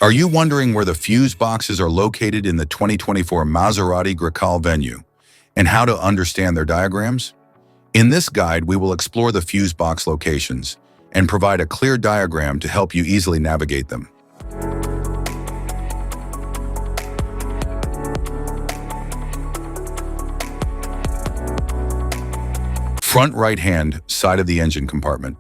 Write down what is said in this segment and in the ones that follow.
Are you wondering where the fuse boxes are located in the 2024 Maserati Grecale venue and how to understand their diagrams? In this guide, we will explore the fuse box locations and provide a clear diagram to help you easily navigate them. Front right-hand side of the engine compartment.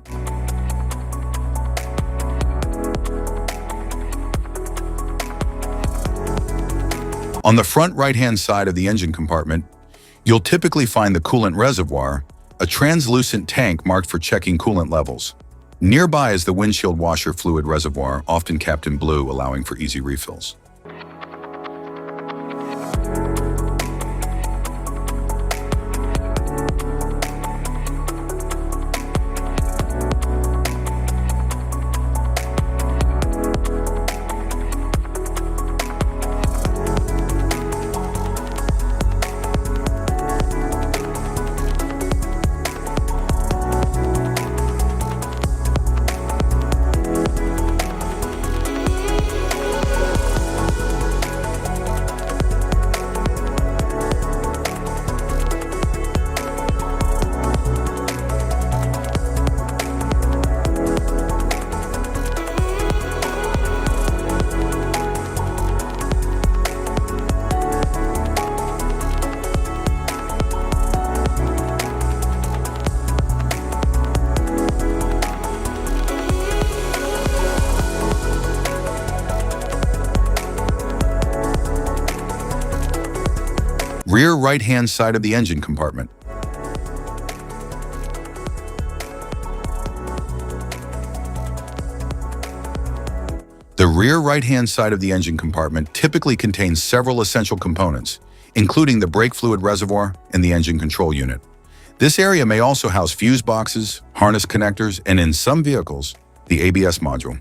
On the front right-hand side of the engine compartment, you'll typically find the coolant reservoir, a translucent tank marked for checking coolant levels. Nearby is the windshield washer fluid reservoir, often capped in blue, allowing for easy refills. Rear right-hand side of the engine compartment. The rear right-hand side of the engine compartment typically contains several essential components, including the brake fluid reservoir and the engine control unit. This area may also house fuse boxes, harness connectors, and in some vehicles, the ABS module.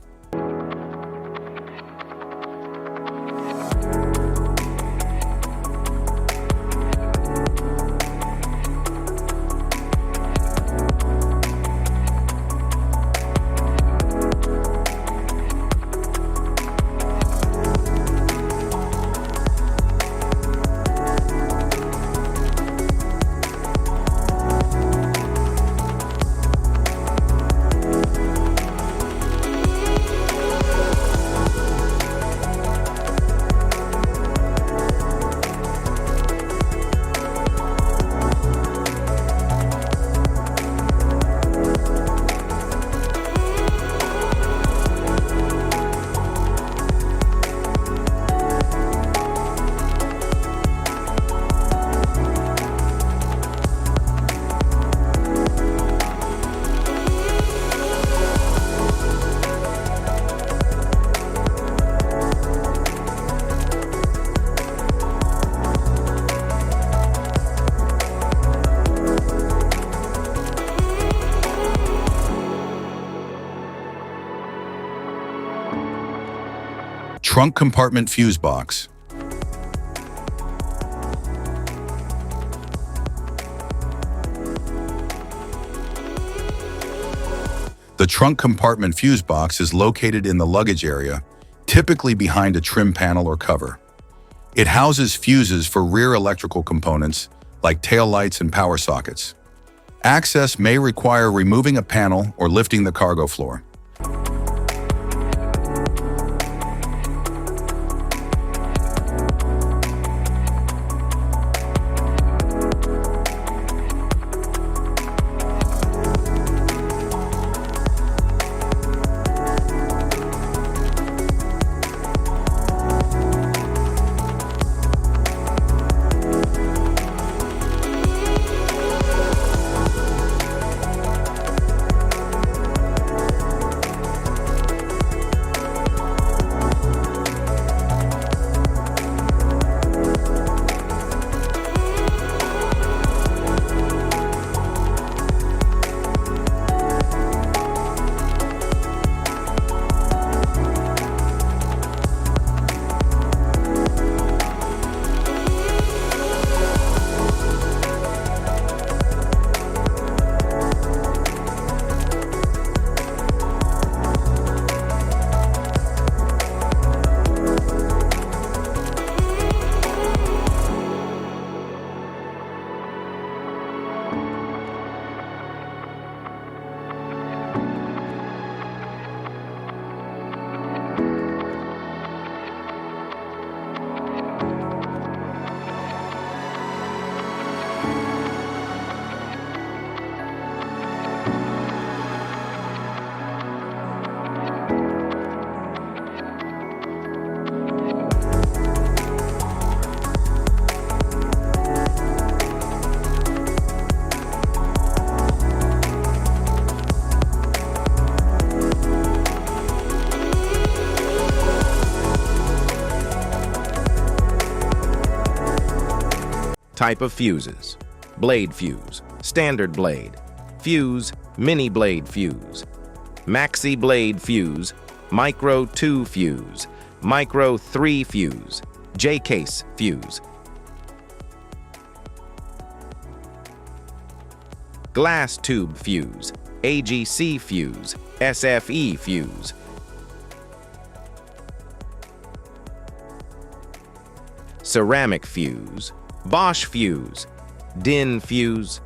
Trunk compartment fuse box. The trunk compartment fuse box is located in the luggage area, typically behind a trim panel or cover. It houses fuses for rear electrical components like taillights and power sockets. Access may require removing a panel or lifting the cargo floor. type of fuses: blade fuse, standard blade, fuse, mini blade fuse, maxi blade fuse, micro 2 fuse, micro 3 fuse, J-case fuse, glass tube fuse, AGC fuse, SFE fuse, ceramic fuse, Bosch fuse, DIN fuse,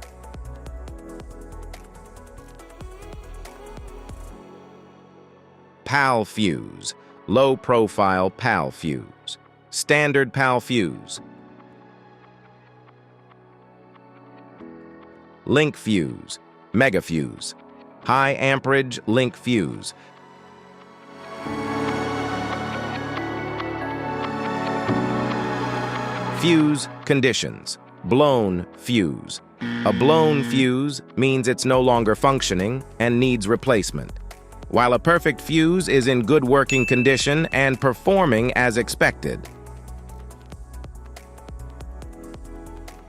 PAL fuse, low-profile PAL fuse, standard PAL fuse, link fuse, mega fuse, high amperage link fuse, fuse conditions: blown fuse. A blown fuse means it's no longer functioning and needs replacement, while a perfect fuse is in good working condition and performing as expected.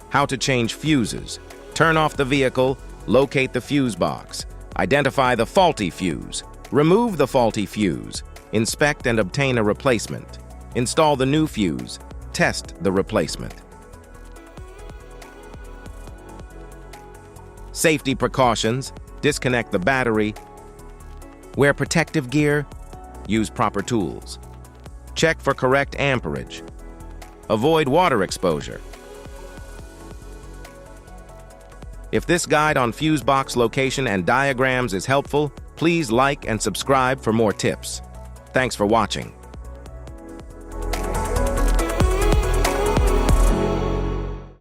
How to change fuses: turn off the vehicle, locate the fuse box, identify the faulty fuse, remove the faulty fuse, inspect and obtain a replacement, install the new fuse, test the replacement. Safety precautions: disconnect the battery, wear protective gear, use proper tools, check for correct amperage, avoid water exposure. If this guide on fuse box location and diagrams is helpful, please like and subscribe for more tips. Thanks for watching.